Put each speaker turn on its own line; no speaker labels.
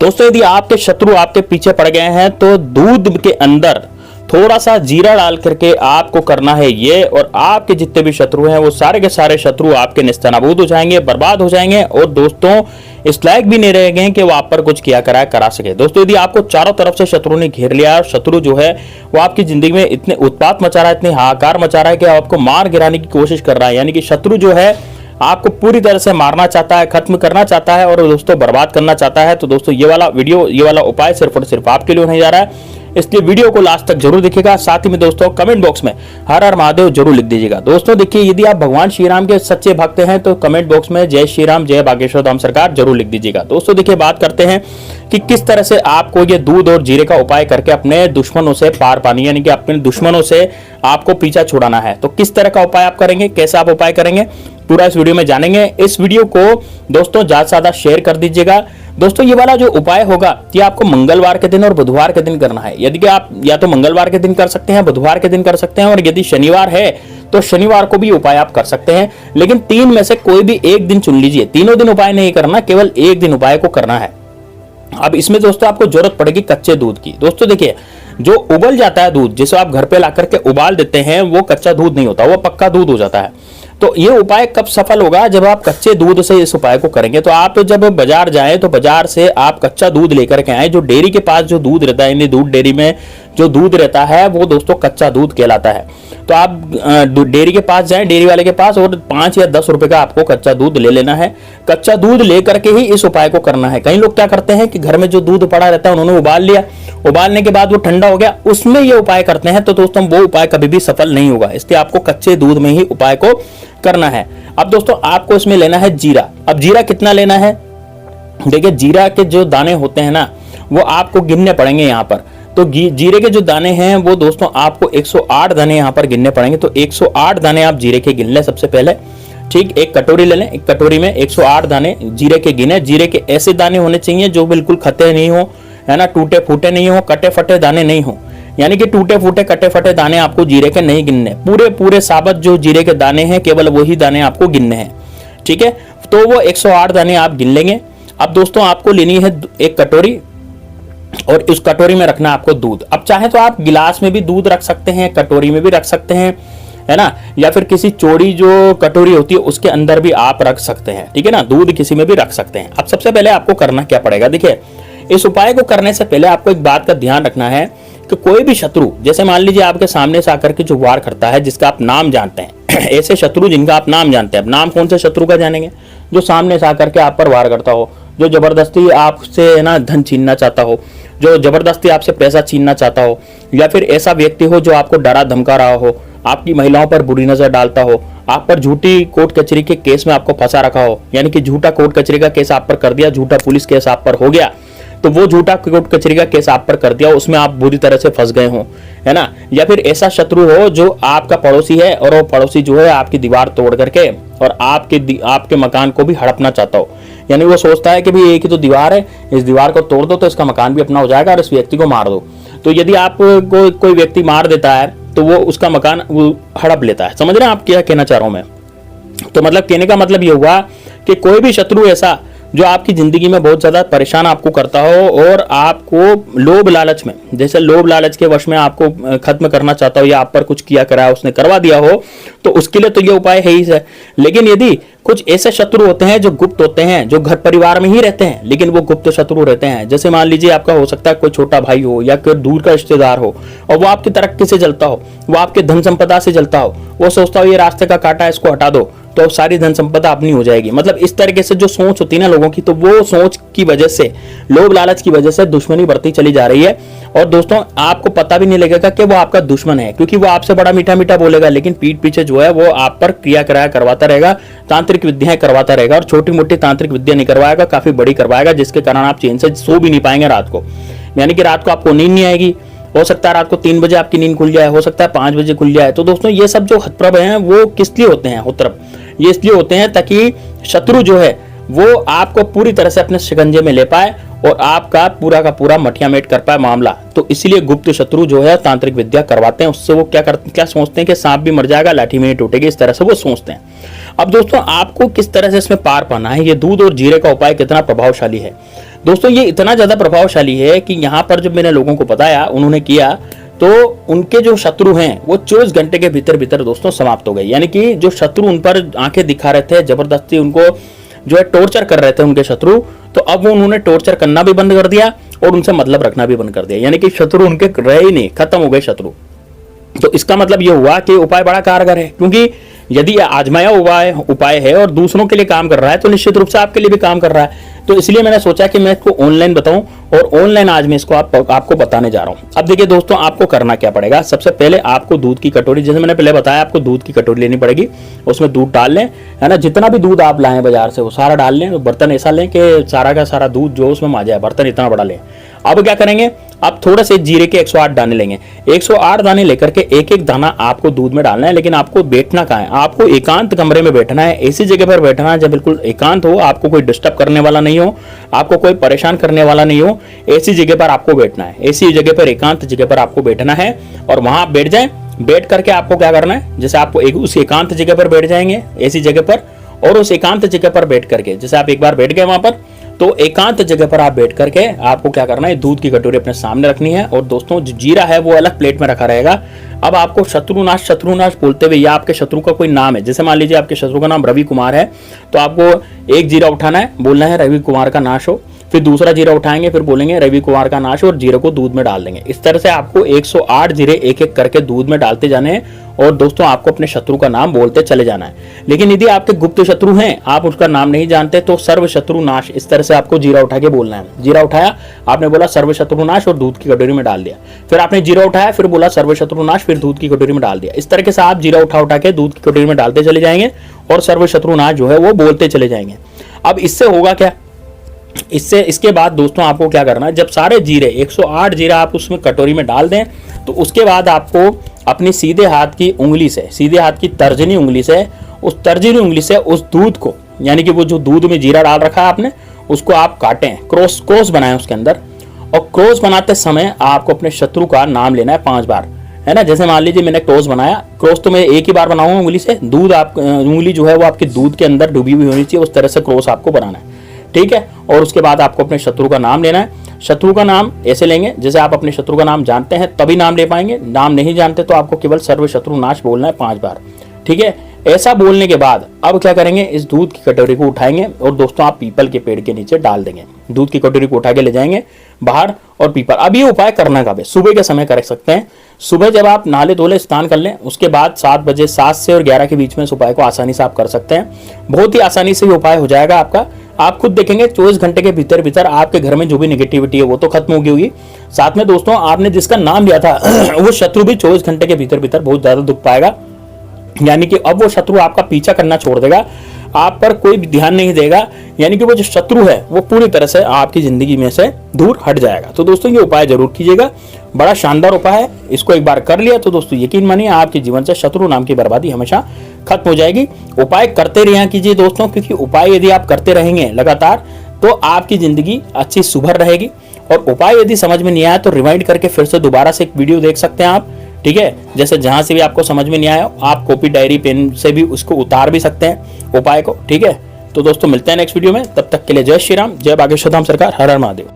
दोस्तों यदि आपके शत्रु आपके पीछे पड़ गए हैं तो दूध के अंदर थोड़ा सा जीरा डाल करके आपको करना है ये, और आपके जितने भी शत्रु हैं वो सारे के सारे शत्रु आपके नेस्तनाबूद हो जाएंगे, बर्बाद हो जाएंगे, और दोस्तों इस लायक भी नहीं रहेंगे कि वो आप पर कुछ किया करा सके। दोस्तों यदि आपको चारों तरफ से शत्रु ने घेर लिया, शत्रु जो है वो आपकी जिंदगी में इतने उत्पात मचा रहा है, इतने हाहाकार मचा रहा है कि आपको मार गिराने की कोशिश कर रहा है, यानी कि शत्रु जो है आपको पूरी तरह से मारना चाहता है, खत्म करना चाहता है और दोस्तों बर्बाद करना चाहता है। तो दोस्तों ये वाला वीडियो, ये वाला उपाय सिर्फ और सिर्फ आपके लिए होने जा रहा है, इसलिए वीडियो को लास्ट तक जरूर देखिएगा। साथ ही में दोस्तों कमेंट बॉक्स में हर हर महादेव जरूर लिख दीजिएगा। दोस्तों देखिए, यदि आप भगवान श्री राम के सच्चे भक्त हैं तो कमेंट बॉक्स में जय श्री राम, जय बागेश्वर धाम सरकार जरूर लिख दीजिएगा। दोस्तों देखिए, बात करते हैं कि किस तरह से आपको ये दूध और जीरे का उपाय करके अपने दुश्मनों से पार पानी, यानी कि अपने दुश्मनों से आपको पीछा छुड़ाना है। तो किस तरह का उपाय आप करेंगे, कैसे आप उपाय करेंगे, पूरा इस वीडियो में जानेंगे। इस वीडियो को दोस्तों ज्यादा से ज्यादा शेयर कर दीजिएगा। दोस्तों ये वाला जो उपाय होगा ये आपको मंगलवार के दिन और बुधवार के दिन करना है। यदि कि आप या तो मंगलवार के दिन कर सकते हैं, बुधवार के दिन कर सकते हैं, और यदि शनिवार है तो शनिवार को भी उपाय आप कर सकते हैं, लेकिन तीन में से कोई भी एक दिन चुन लीजिए। तीनों दिन उपाय नहीं करना, केवल एक दिन उपाय को करना है। अब इसमें दोस्तों आपको जरूरत पड़ेगी कच्चे दूध की। दोस्तों देखिए, जो उबल जाता है दूध, जिसे आप घर पे ला करके उबाल देते हैं, वो कच्चा दूध नहीं होता, वो पक्का दूध हो जाता है। तो ये उपाय कब सफल होगा, जब आप कच्चे दूध से इस उपाय को करेंगे। तो आप जब बाजार जाएं तो बाजार से आप कच्चा दूध लेकर के आए। जो डेयरी के पास जो दूध रहता है, दूध डेयरी में जो दूध रहता है वो दोस्तों कच्चा दूध कहलाता है। तो आप डेयरी के पास जाएं, डेयरी वाले के पास, और 5 या 10 रुपए का आपको कच्चा दूध ले लेना है। कच्चा दूध लेकर के ही इस उपाय को करना है। कई लोग क्या करते हैं कि घर में जो दूध पड़ा रहता है उन्होंने उबाल लिया, उबालने के बाद वो ठंडा हो गया, उसमें ये उपाय करते हैं। तो दोस्तों वो उपाय कभी भी सफल नहीं होगा, इसलिए आपको कच्चे दूध में ही उपाय को करना है। अब दोस्तों आपको इसमें लेना है जीरा। अब जीरा कितना लेना है, देखिए जीरा के जो दाने होते हैं ना वो आपको गिनने पड़ेंगे यहाँ पर। तो जीरे के जो दाने हैं वो दोस्तों आपको 108 दाने यहाँ पर गिनने पड़ेंगे। तो 108 दाने आप जीरे के गिन लें सबसे पहले, ठीक। एक कटोरी ले लें, एक कटोरी में 108 दाने जीरे के गिने। जीरे के ऐसे दाने होने चाहिए जो बिल्कुल खते नहीं हो, है ना, टूटे फूटे नहीं हो, कटे फटे दाने नहीं हो, यानी कि टूटे फूटे कटे फटे दाने आपको जीरे के नहीं गिनने। पूरे पूरे साबुत जो जीरे के दाने हैं केवल वही दाने आपको गिनने हैं, ठीक है। तो वो 108 दाने आप गिन लेंगे। अब दोस्तों आपको लेनी है एक कटोरी, और उस कटोरी में रखना आपको दूध। अब चाहे तो आप गिलास में भी दूध रख सकते हैं, कटोरी में भी रख सकते हैं, है ना, या फिर किसी चौड़ी जो कटोरी होती है उसके अंदर भी आप रख सकते हैं, ठीक है ना, दूध किसी में भी रख सकते हैं। अब सबसे पहले आपको करना क्या पड़ेगा, देखिए इस उपाय को करने से पहले आपको एक बात का ध्यान रखना है कि कोई भी शत्रु, जैसे मान लीजिए आपके सामने से आकर के जो वार करता है, जिसका आप नाम जानते हैं ऐसे शत्रु जिनका आप नाम जानते हैं। अब नाम कौन से शत्रु का जानेंगे, जो सामने से आकर के आप पर वार करता हो, जो जबरदस्ती आपसे ना धन छीनना चाहता हो, जो जबरदस्ती आपसे पैसा छीनना चाहता हो, या फिर ऐसा व्यक्ति हो जो आपको डरा धमका रहा हो, आपकी महिलाओं पर बुरी नजर डालता हो, आप पर झूठी कोर्ट कचहरी के केस में आपको फंसा रखा हो, यानी कि झूठा कोर्ट कचहरी का केस आप पर कर दिया, झूठा पुलिस केस आप पर हो गया, तो वो झूठा कोर्ट कचहरी का केस आप पर कर दिया, उसमें आप बुरी तरह से फंस गए हो, है ना। या फिर ऐसा शत्रु हो जो आपका पड़ोसी है और वो पड़ोसी जो है आपकी दीवार तोड़ करके और आपके मकान को भी हड़पना चाहता हो, यानी वो सोचता है कि भाई एक ही तो दीवार है, इस दीवार को तोड़ दो तो इसका मकान भी अपना हो जाएगा और इस व्यक्ति को मार दो। तो यदि आप कोई व्यक्ति मार देता है तो वो उसका मकान हड़प लेता है। समझ रहे हैं आप क्या कहना चाह रहा हूं मैं? तो मतलब कहने का मतलब ये हुआ कि कोई भी शत्रु ऐसा जो आपकी जिंदगी में बहुत ज्यादा परेशान आपको करता हो और आपको लोभ लालच में, जैसे लोभ लालच के वश में आपको खत्म करना चाहता हो, या आप पर कुछ किया करा उसने करवा दिया हो, तो उसके लिए तो ये उपाय है ही है। लेकिन यदि कुछ ऐसे शत्रु होते हैं जो गुप्त होते हैं, जो घर परिवार में ही रहते हैं लेकिन वो गुप्त शत्रु रहते हैं, जैसे मान लीजिए आपका हो सकता है कोई छोटा भाई हो या कोई दूर का रिश्तेदार हो, और वो आपकी तरक्की से जलता हो, वो आपके धन संपदा से जलता हो, वो सोचता हो ये रास्ते का कांटा, इसको हटा दो तो सारी धन संपदा अपनी हो जाएगी। मतलब इस तरीके से जो सोच होती है ना लोगों की, तो वो सोच की वजह से, लोभ लालच की वजह से दुश्मनी बढ़ती चली जा रही है। और दोस्तों आपको पता भी नहीं लगेगा कि वो आपका दुश्मन है, क्योंकि वो आपसे बड़ा मीठा मीठा बोलेगा, लेकिन पीठ पीछे जो है वो आप पर क्रिया कराया करवाता रहेगा, तांत्रिक विद्याएं करवाता रहेगा, और छोटी मोटी तांत्रिक विद्या नहीं करवाएगा, काफी बड़ी करवाएगा, जिसके कारण आप चैन से सो भी नहीं पाएंगे रात को, यानी कि रात को आपको नींद नहीं आएगी। हो सकता है रात को 3 बजे आपकी नींद खुल जाए, हो सकता है 5 बजे खुल जाए। तो दोस्तों ये सब जो हतप्रभ हैं वो किस लिए होते हैं, हतप्रभ ये इसलिए होते हैं ताकि शत्रु जो है वो आपको पूरी तरह से अपने शिकंजे में ले पाए और आपका पूरा का पूरा मठिया मेट कर पाए मामला। तो इसीलिए गुप्त शत्रु जो है तांत्रिक विद्या करवाते हैं। उससे वो क्या सोचते हैं कि सांप भी मर जाएगा लाठी में नहीं टूटेगी, इस तरह से वो सोचते हैं। अब दोस्तों आपको किस तरह से इसमें पार पाना है, ये दूध और जीरे का उपाय कितना प्रभावशाली है। दोस्तों ये इतना ज्यादा प्रभावशाली है कि यहाँ पर जब मैंने लोगों को बताया, उन्होंने किया, तो उनके जो शत्रु हैं वो 24 घंटे के भीतर भीतर दोस्तों समाप्त हो गए। यानी कि जो शत्रु उन पर आंखें दिखा रहे थे, जबरदस्ती उनको जो है टॉर्चर कर रहे थे उनके शत्रु, तो अब वो उन्होंने टॉर्चर करना भी बंद कर दिया और उनसे मतलब रखना भी बंद कर दिया। यानी कि शत्रु उनके रहे ही नहीं, खत्म हो गए शत्रु। तो इसका मतलब ये हुआ कि उपाय बड़ा कारगर है, क्योंकि यदि आजमाया उपाय है और दूसरों के लिए काम कर रहा है तो निश्चित रूप से आपके लिए भी काम कर रहा है। तो इसलिए मैंने सोचा कि मैं इसको ऑनलाइन बताऊं, और ऑनलाइन आज मैं इसको आपको बताने जा रहा हूं। अब देखिए दोस्तों, आपको करना क्या पड़ेगा। सबसे पहले आपको दूध की कटोरी, जैसे मैंने पहले बताया, आपको दूध की कटोरी लेनी पड़ेगी, उसमें दूध डाल लें, है ना। जितना भी दूध आप लाएं बाजार से वो सारा डाल लें। बर्तन ऐसा लें कि सारा का सारा दूध जो उसमें आ जाए, बर्तन इतना बड़ा लें। अब क्या करेंगे, आप थोड़ा से जीरे के 108 दाने लेंगे। 108 दाने लेकर के एक एक दाना आपको दूध में डालना है। लेकिन आपको बैठना कहाँ है, आपको एकांत कमरे में बैठना है, ऐसी जगह पर बैठना है जब बिल्कुल एकांत हो, आपको कोई डिस्टर्ब करने वाला नहीं हो, आपको कोई परेशान करने वाला नहीं हो। ऐसी जगह पर आपको बैठना है, ऐसी जगह पर, एकांत जगह पर आपको बैठना है। और वहां आप बैठ जाएं। बैठ करके आपको क्या करना है, जैसे आपको उस एकांत जगह पर बैठ जाएंगे, ऐसी जगह पर, और उस एकांत जगह पर बैठ करके, जैसे आप एक बार बैठ गए वहां पर, तो एकांत जगह पर आप बैठ करके आपको क्या करना है, दूध की कटोरी अपने सामने रखनी है। और दोस्तों जो जीरा है वो अलग प्लेट में रखा रहेगा। अब आपको शत्रुनाश बोलते हुए, या आपके शत्रु का कोई नाम है, जैसे मान लीजिए आपके शत्रु का नाम रवि कुमार है, तो आपको एक जीरा उठाना है, बोलना है रवि कुमार का नाश हो। फिर दूसरा जीरा उठाएंगे, फिर बोलेंगे रवि कुमार का नाश हो, और जीरे को दूध में डाल देंगे। इस तरह से आपको 108 जीरे एक एक करके दूध में डालते जाने हैं। और दोस्तों आपको अपने शत्रु का नाम बोलते चले जाना है। लेकिन यदि आपके गुप्त शत्रु हैं, आप उसका नाम नहीं जानते, तो सर्व शत्रु नाश, इस तरह से आपको जीरा उठा के बोलना है। जीरा उठाया, आपने बोला सर्व शत्रु नाश, और दूध की कटोरी में डाल दिया। फिर आपने जीरा उठाया, फिर बोला सर्व शत्रु नाश, फिर दूध की कटोरी में डाल दिया। इस तरीके से आप जीरा उठा के दूध की कटोरी में डालते चले जाएंगे और सर्व शत्रु नाश जो है वो बोलते चले जाएंगे। अब इससे होगा क्या, इसके बाद दोस्तों आपको क्या करना है, जब सारे जीरे 108 जीरा आप उसमें कटोरी में डाल दें, तो उसके बाद आपको अपनी सीधे हाथ की उंगली से, सीधे हाथ की तर्जनी उंगली से, उस तर्जनी उंगली से उस दूध को, यानी कि वो जो दूध में जीरा डाल रखा है आपने, उसको आप काटें, क्रॉस बनाएं उसके अंदर। और क्रॉस बनाते समय आपको अपने शत्रु का नाम लेना है 5 बार, है ना। जैसे मान लीजिए मैंने क्रॉस बनाया, क्रॉस तो मैं एक ही बार बनाऊंगा उंगली से, दूध आप उंगली जो है वो आपके दूध के अंदर डूबी हुई होनी चाहिए, उस तरह से क्रॉस आपको बनाना है, ठीक है। और उसके बाद आपको अपने शत्रु का नाम लेना है। शत्रु का नाम ऐसे लेंगे, जैसे आप अपने शत्रु का नाम जानते हैं तभी नाम ले पाएंगे, नाम नहीं जानते तो आपको केवल सर्व शत्रु नाश बोलना है 5 बार, ठीक है। ऐसा बोलने के बाद अब क्या करेंगे, इस दूध की कटोरी को उठाएंगे और दोस्तों आप पीपल के पेड़ के नीचे डाल देंगे। दूध की कटोरी को उठा के ले जाएंगे बाहर, और पीपल, अब ये उपाय करना कब है, सुबह के समय कर सकते हैं। सुबह जब आप नहाले धोले स्नान कर लें, उसके बाद 7 बजे, 7 से और 11 के बीच में इस उपाय को आसानी से आप कर सकते हैं। बहुत ही आसानी से ये उपाय हो जाएगा आपका। आप खुद देखेंगे 24 घंटे के भीतर भीतर आपके घर में जो भी नेगेटिविटी है वो तो खत्म होगी। साथ में दोस्तों आपने जिसका नाम लिया था वो शत्रु भी 24 घंटे के भीतर भीतर बहुत ज्यादा दुख पाएगा। यानी कि अब वो शत्रु आपका पीछा करना छोड़ देगा, आप पर कोई भी ध्यान नहीं देगा। यानी कि वो जो शत्रु है वो पूरी तरह से आपकी जिंदगी में से दूर हट जाएगा। तो दोस्तों ये उपाय जरूर कीजिएगा, बड़ा शानदार उपाय है। इसको एक बार कर लिया तो दोस्तों यकीन मानिए आपके जीवन से शत्रु नाम की बर्बादी हमेशा खत्म हो जाएगी। उपाय करते रहा कीजिए दोस्तों, क्योंकि उपाय यदि आप करते रहेंगे लगातार तो आपकी जिंदगी अच्छी सुभर रहेगी। और उपाय यदि समझ में नहीं आया तो रिवाइंड करके फिर से दोबारा से एक वीडियो देख सकते हैं आप, ठीक है। जैसे जहां से भी आपको समझ में नहीं आया आप कॉपी डायरी पेन से भी उसको उतार भी सकते हैं उपाय को, ठीक है। तो दोस्तों मिलते हैं नेक्स्ट वीडियो में, तब तक के लिए जय श्री राम, जय बागेश्वर धाम सरकार, हर हर महादेव।